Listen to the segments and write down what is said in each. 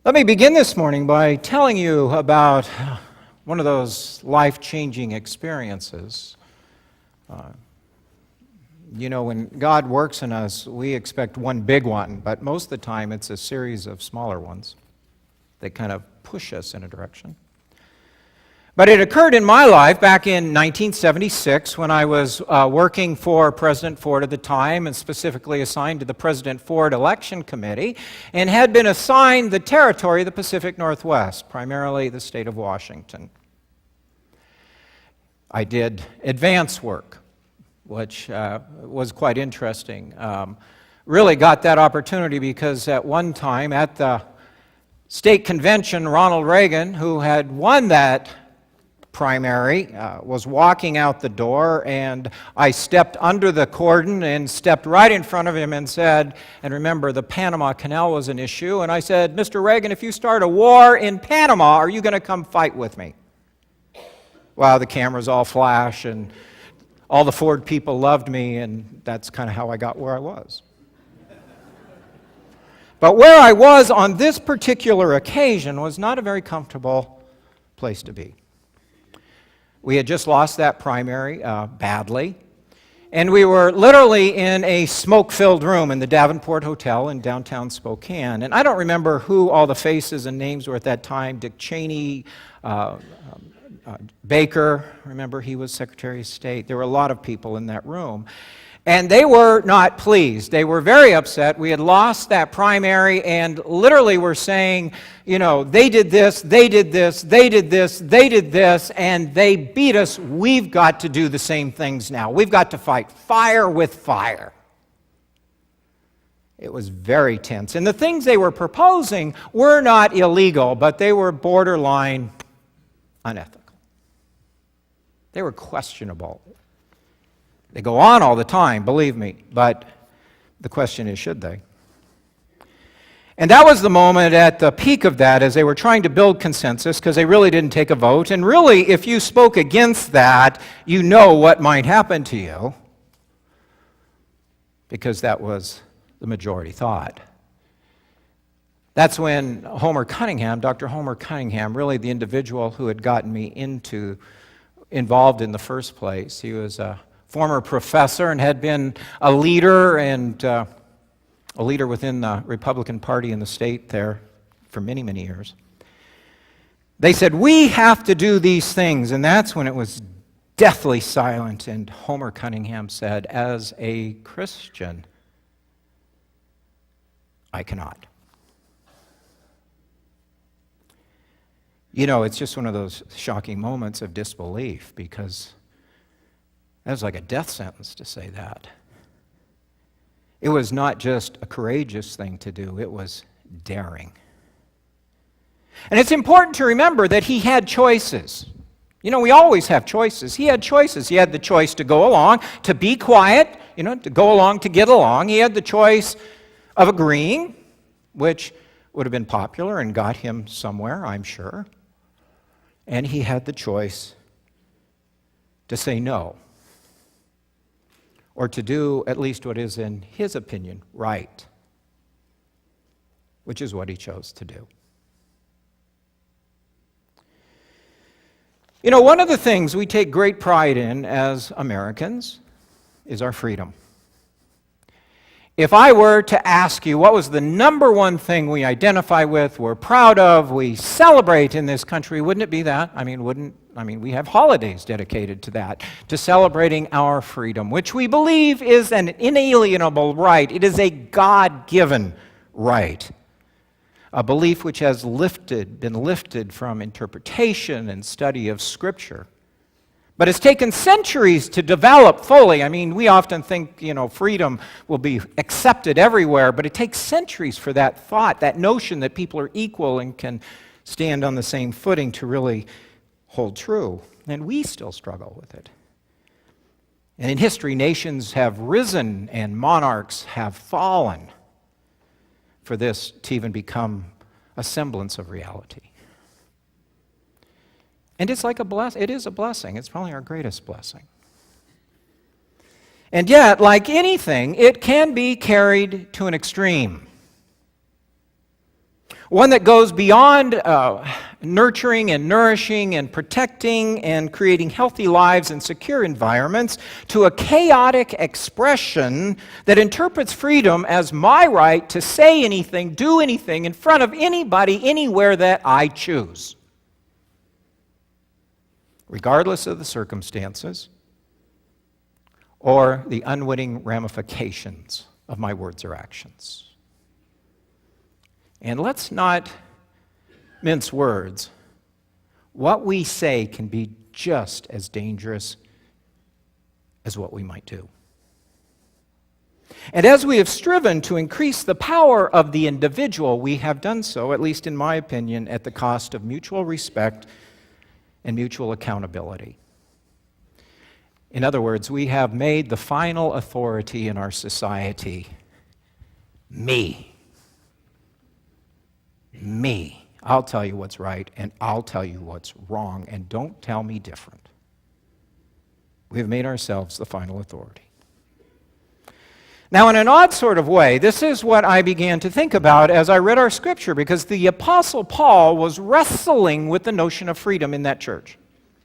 Let me begin this morning by telling you about one of those life-changing experiences. When God works in us, we expect one big one, but most of the time it's a series of smaller ones that kind of push us in a direction. But it occurred in my life back in 1976 when I was working for President Ford at the time, and specifically assigned to the President Ford Election Committee, and had been assigned the territory of the Pacific Northwest, primarily the state of Washington. I did advance work, which was quite interesting. Really got that opportunity because at one time at the state convention, Ronald Reagan, who had won that primary, was walking out the door, and I stepped under the cordon and stepped right in front of him and said, and remember the Panama Canal was an issue, and I said, "Mr. Reagan, if you start a war in Panama, are you going to come fight with me?" Well, the cameras all flash, and all the Ford people loved me, and that's kind of how I got where I was. But where I was on this particular occasion was not a very comfortable place to be. We had just lost that primary badly, and we were literally in a smoke-filled room in the Davenport Hotel in downtown Spokane. And I don't remember who all the faces and names were at that time. Dick Cheney, Baker, remember he was Secretary of State. There were a lot of people in that room. And they were not pleased. They were very upset. We had lost that primary and literally were saying, they did this, they did this, they did this, they did this, and they beat us. We've got to do the same things now. We've got to fight fire with fire. It was very tense. And the things they were proposing were not illegal, but they were borderline unethical. They were questionable. They go on all the time, believe me, but the question is, should they? And that was the moment at the peak of that as they were trying to build consensus, because they really didn't take a vote. And really, if you spoke against that, you know what might happen to you, because that was the majority thought. That's when Dr. Homer Cunningham, really the individual who had gotten me involved in the first place. He was a former professor and had been a leader within the Republican Party in the state there for many, many years. They said, "We have to do these things," and that's when it was deathly silent, and Homer Cunningham said, "As a Christian, I cannot." It's just one of those shocking moments of disbelief, because that was like a death sentence to say that. It was not just a courageous thing to do, it was daring. And it's important to remember that he had choices. We always have choices. He had choices. He had the choice to go along, to be quiet, to go along, to get along. He had the choice of agreeing, which would have been popular and got him somewhere, I'm sure. And he had the choice to say no, or to do at least what is, in his opinion, right, which is what he chose to do. One of the things we take great pride in as Americans is our freedom. If I were to ask you what was the number one thing we identify with, we're proud of, we celebrate in this country, wouldn't it be that? We have holidays dedicated to that, to celebrating our freedom, which we believe is an inalienable right. It is a God-given right, a belief which has been lifted from interpretation and study of Scripture. But it's taken centuries to develop fully. We often think, freedom will be accepted everywhere, but it takes centuries for that thought, that notion that people are equal and can stand on the same footing to really hold true. And we still struggle with it. And in history, nations have risen and monarchs have fallen for this to even become a semblance of reality. And it's like it is a blessing. It's probably our greatest blessing. And yet, like anything, it can be carried to an extreme. One that goes beyond nurturing and nourishing and protecting and creating healthy lives and secure environments to a chaotic expression that interprets freedom as my right to say anything, do anything in front of anybody, anywhere that I choose, regardless of the circumstances or the unwitting ramifications of my words or actions. And let's not mince words. What we say can be just as dangerous as what we might do. And as we have striven to increase the power of the individual, we have done so, at least in my opinion, at the cost of mutual respect and mutual accountability. In other words, we have made the final authority in our society me. Me. I'll tell you what's right, and I'll tell you what's wrong, and don't tell me different. We have made ourselves the final authority. Now, in an odd sort of way, this is what I began to think about as I read our scripture, because the Apostle Paul was wrestling with the notion of freedom in that church.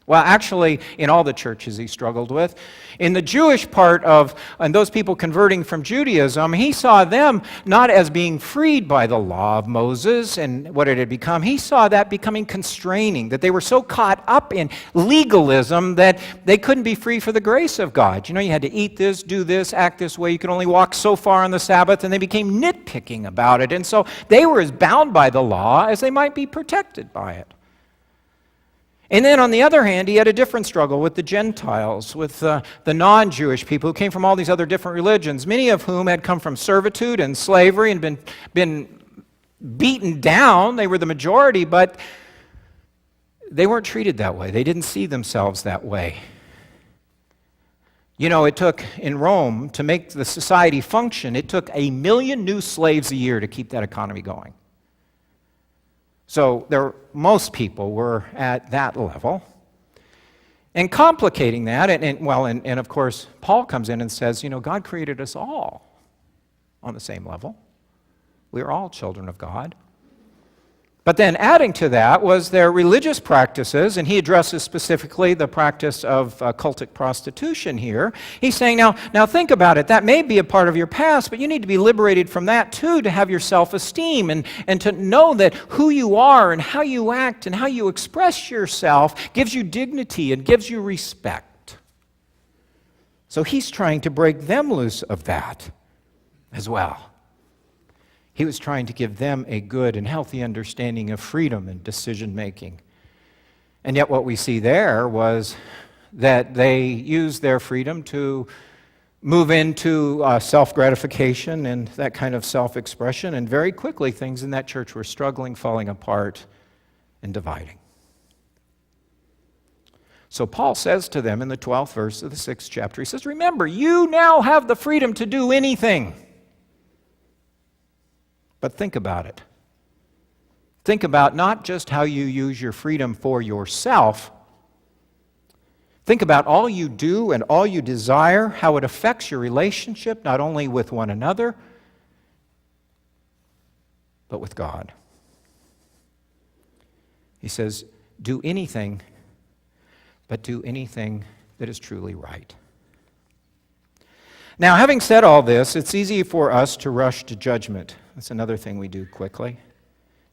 Well, actually, in all the churches he struggled with. In the Jewish part of, and those people converting from Judaism, he saw them not as being freed by the law of Moses and what it had become. He saw that becoming constraining, that they were so caught up in legalism that they couldn't be free for the grace of God. You know, you had to eat this, do this, act this way. You could only walk so far on the Sabbath, and they became nitpicking about it. And so they were as bound by the law as they might be protected by it. And then on the other hand, he had a different struggle with the Gentiles, with the non-Jewish people who came from all these other different religions, many of whom had come from servitude and slavery and been beaten down. They were the majority, but they weren't treated that way. They didn't see themselves that way. You know, it took, in Rome, to make the society function, it took 1 million new slaves a year to keep that economy going. So most people were at that level. And complicating that, and of course, Paul comes in and says, you know, God created us all on the same level. We are all children of God. But then adding to that was their religious practices, and he addresses specifically the practice of cultic prostitution here. He's saying, now think about it. That may be a part of your past, but you need to be liberated from that too, to have your self-esteem and to know that who you are and how you act and how you express yourself gives you dignity and gives you respect. So he's trying to break them loose of that as well. He was trying to give them a good and healthy understanding of freedom and decision-making. And yet what we see there was that they used their freedom to move into self-gratification and that kind of self-expression, and very quickly things in that church were struggling, falling apart, and dividing. So Paul says to them in the 12th verse of the 6th chapter, he says, remember, you now have the freedom to do anything. But think about it. Think about not just how you use your freedom for yourself. Think about all you do and all you desire, how it affects your relationship, not only with one another, but with God. He says, do anything, but do anything that is truly right. Now, having said all this, it's easy for us to rush to judgment. That's another thing we do quickly.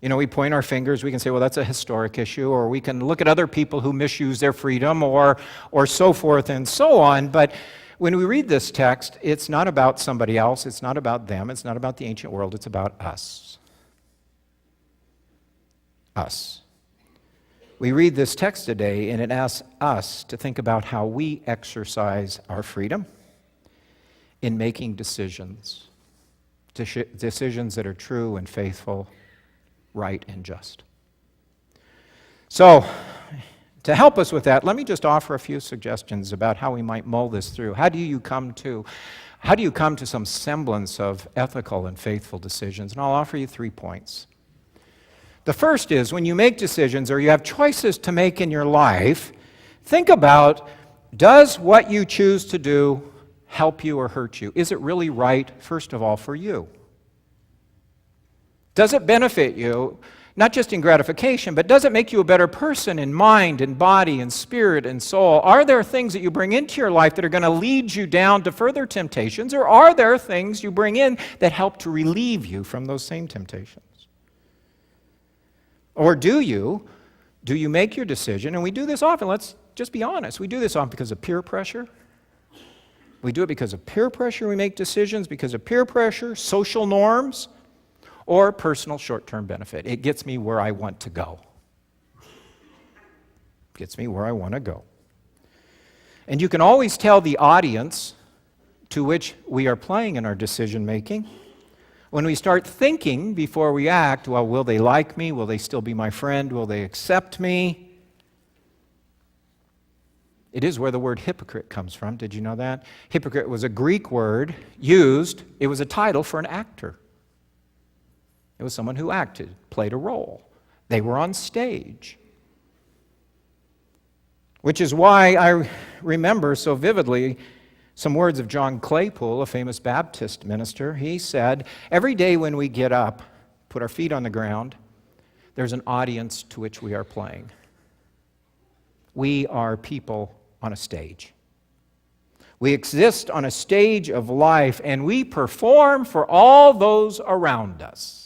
You know, we point our fingers, we can say, well, that's a historic issue, or we can look at other people who misuse their freedom, or so forth and so on. But when we read this text, it's not about somebody else, it's not about them, it's not about the ancient world, it's about us. Us. We read this text today, and it asks us to think about how we exercise our freedom in making decisions. Decisions that are true and faithful, right and just. So, to help us with that, let me just offer a few suggestions about how we might mull this through. How do you come to some semblance of ethical and faithful decisions? And I'll offer you 3 points. The first is, when you make decisions or you have choices to make in your life, think about, does what you choose to do help you or hurt you? Is it really right, first of all, for you? Does it benefit you, not just in gratification, but does it make you a better person in mind and body and spirit and soul? Are there things that you bring into your life that are going to lead you down to further temptations, or are there things you bring in that help to relieve you from those same temptations? Or do you make your decision, and we do this often, let's just be honest, we do this often because of peer pressure. We do it because of peer pressure, we make decisions because of peer pressure, social norms, or personal short-term benefit. It gets me where I want to go. Gets me where I want to go. And you can always tell the audience to which we are playing in our decision-making when we start thinking before we act, well, will they like me? Will they still be my friend? Will they accept me? It is where the word hypocrite comes from. Did you know that? Hypocrite was a Greek word used, it was a title for an actor. It was someone who acted, played a role. They were on stage. Which is why I remember so vividly some words of John Claypool, a famous Baptist minister. He said, every day when we get up, put our feet on the ground, there's an audience to which we are playing. We are people on a stage. We exist on a stage of life, and we perform for all those around us.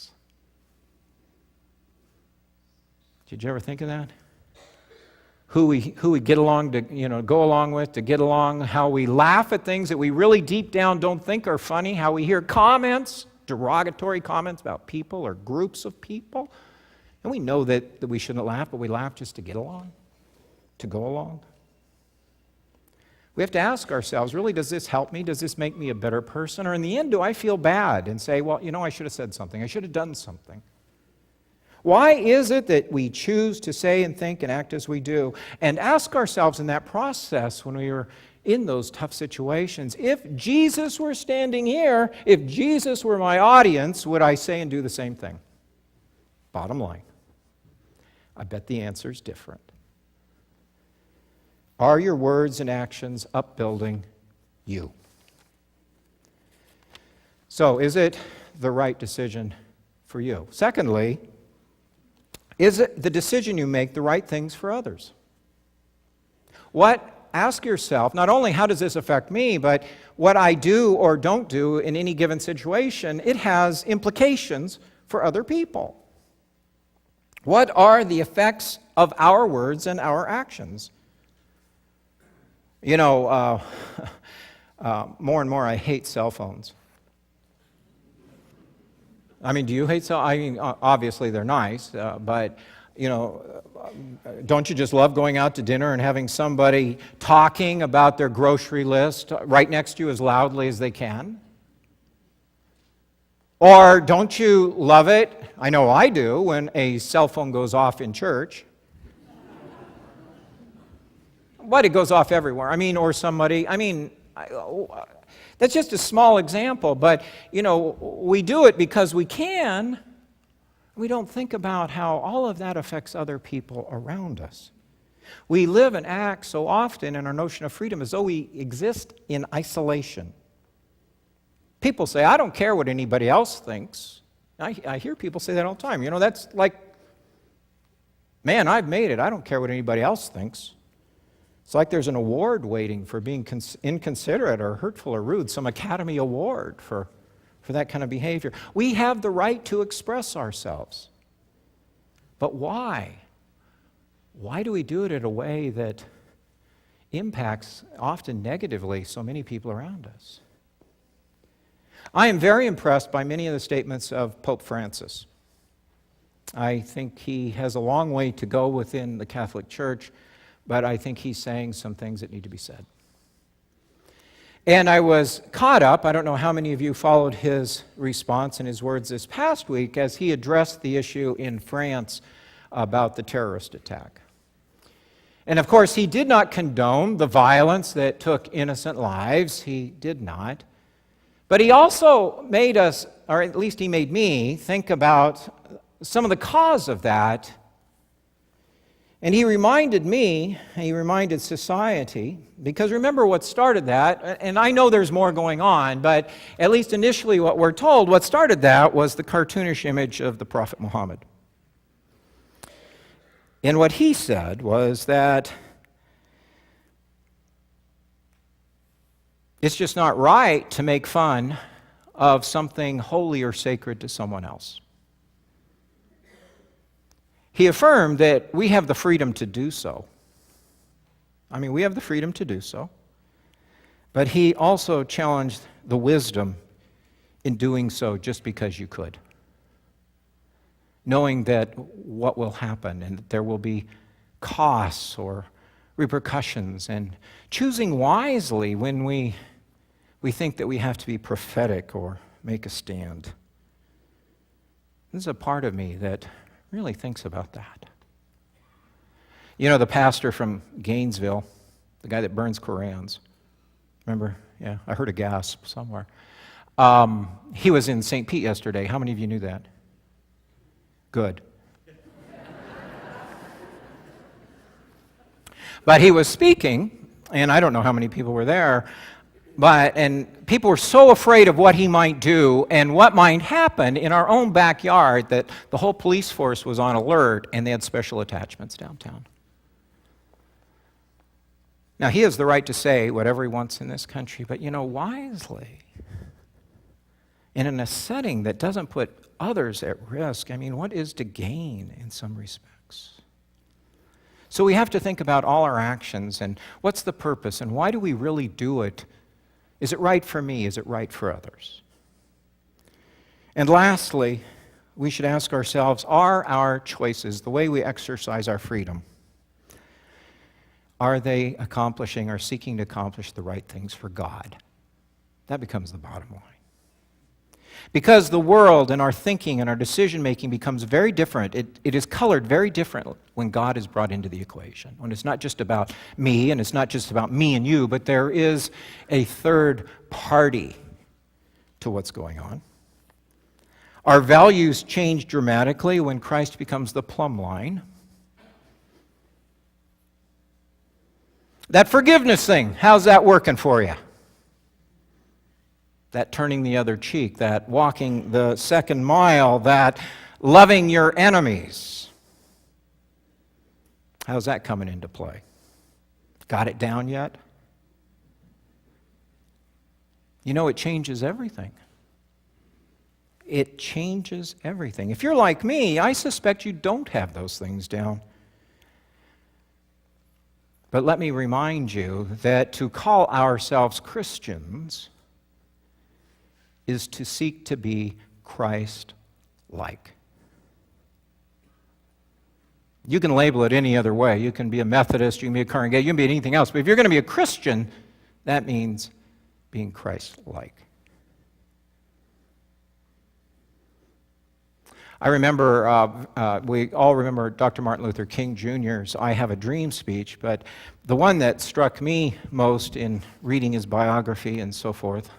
Did you ever think of that? Who we get along to, go along with, to get along, how we laugh at things that we really deep down don't think are funny, how we hear comments, derogatory comments about people or groups of people, and we know that we shouldn't laugh, but we laugh just to get along, to go along. We have to ask ourselves, really, does this help me? Does this make me a better person? Or in the end, do I feel bad and say, well, I should have said something. I should have done something. Why is it that we choose to say and think and act as we do? And ask ourselves in that process when we are in those tough situations, if Jesus were standing here, if Jesus were my audience, would I say and do the same thing? Bottom line, I bet the answer is different. Are your words and actions upbuilding you? So, is it the right decision for you? Secondly, is it the decision you make the right things for others? Ask yourself, not only how does this affect me, but what I do or don't do in any given situation, it has implications for other people. What are the effects of our words and our actions? More and more I hate cell phones. Do you hate cell? Obviously they're nice, but, don't you just love going out to dinner and having somebody talking about their grocery list right next to you as loudly as they can? Or don't you love it, I know I do, when a cell phone goes off in church? But it goes off everywhere. Or somebody, that's just a small example, but, we do it because we can. We don't think about how all of that affects other people around us. We live and act so often in our notion of freedom as though we exist in isolation. People say, I don't care what anybody else thinks. I hear people say that all the time. That's like, man, I've made it. I don't care what anybody else thinks. It's like there's an award waiting for being inconsiderate or hurtful or rude, some Academy Award for that kind of behavior. We have the right to express ourselves. But why? Why do we do it in a way that impacts, often negatively, so many people around us? I am very impressed by many of the statements of Pope Francis. I think he has a long way to go within the Catholic Church, but I think he's saying some things that need to be said. And I was caught up, I don't know how many of you followed his response and his words this past week as he addressed the issue in France about the terrorist attack. And of course, he did not condone the violence that took innocent lives. He did not. But he also made us, or at least he made me, think about some of the cause of that. And he reminded me, he reminded society, because remember what started that, and I know there's more going on, but at least initially what we're told, what started that was the cartoonish image of the Prophet Muhammad. And what he said was that it's just not right to make fun of something holy or sacred to someone else. He affirmed that we have the freedom to do so. I mean, we have the freedom to do so. But he also challenged the wisdom in doing so just because you could, knowing that what will happen and that there will be costs or repercussions, and choosing wisely when we think that we have to be prophetic or make a stand. There's a part of me that really thinks about that. You know, the pastor from Gainesville, the guy that burns Korans, remember? Yeah, I heard a gasp somewhere. He was in St. Pete yesterday. How many of you knew that? Good. But he was speaking, and I don't know how many people were there, and people were so afraid of what he might do and what might happen in our own backyard that the whole police force was on alert, and they had special attachments downtown. Now, he has the right to say whatever he wants in this country, but wisely, and in a setting that doesn't put others at risk. I mean, what is to gain in some respects? So we have to think about all our actions and what's the purpose and why do we really do it? Is it right for me? Is it right for others? And lastly, we should ask ourselves, are our choices, the way we exercise our freedom, are they accomplishing or seeking to accomplish the right things for God? That becomes the bottom line. Because the world and our thinking and our decision-making becomes very different. It is colored very different when God is brought into the equation. When it's not just about me and it's not just about me and you, but there is a third party to what's going on. Our values change dramatically when Christ becomes the plumb line. That forgiveness thing, how's that working for you? That turning the other cheek, that walking the second mile, that loving your enemies. How's that coming into play? Got it down yet? It changes everything. It changes everything. If you're like me, I suspect you don't have those things down. But let me remind you that to call ourselves Christians is to seek to be Christ-like. You can label it any other way. You can be a Methodist, you can be a Congregational, you can be anything else. But if you're going to be a Christian, that means being Christ-like. I remember, we all remember Dr. Martin Luther King Jr.'s I Have a Dream speech, but the one that struck me most in reading his biography and so forth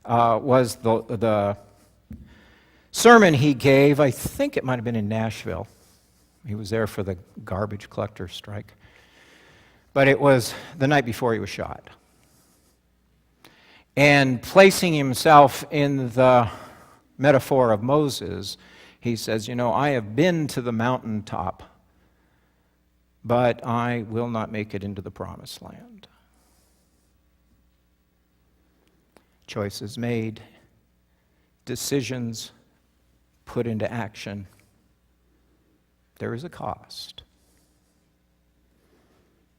was the sermon he gave. I think it might have been in Nashville. He was there for the garbage collector strike. But it was the night before he was shot. And placing himself in the metaphor of Moses, he says, I have been to the mountaintop, but I will not make it into the promised land. Choices made, decisions put into action. There is a cost,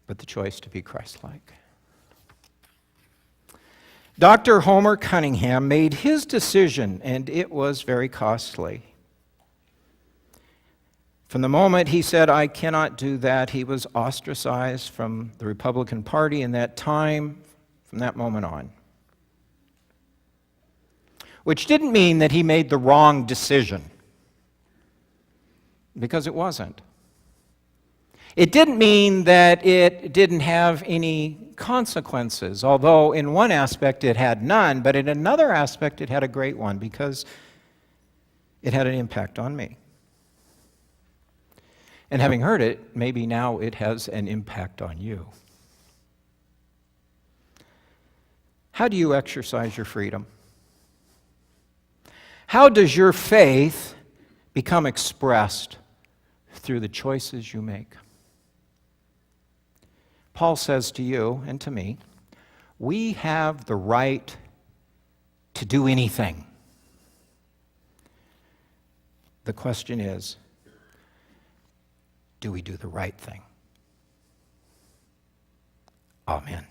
but the choice to be Christ-like. Dr. Homer Cunningham made his decision, and it was very costly. From the moment he said, I cannot do that, he was ostracized from the Republican Party in that time, from that moment on. Which didn't mean that he made the wrong decision, because it wasn't. It didn't mean that it didn't have any consequences, although in one aspect it had none, but in another aspect it had a great one, because it had an impact on me. And having heard it, maybe now it has an impact on you. How do you exercise your freedom? How does your faith become expressed through the choices you make? Paul says to you and to me, we have the right to do anything. The question is, do we do the right thing? Amen.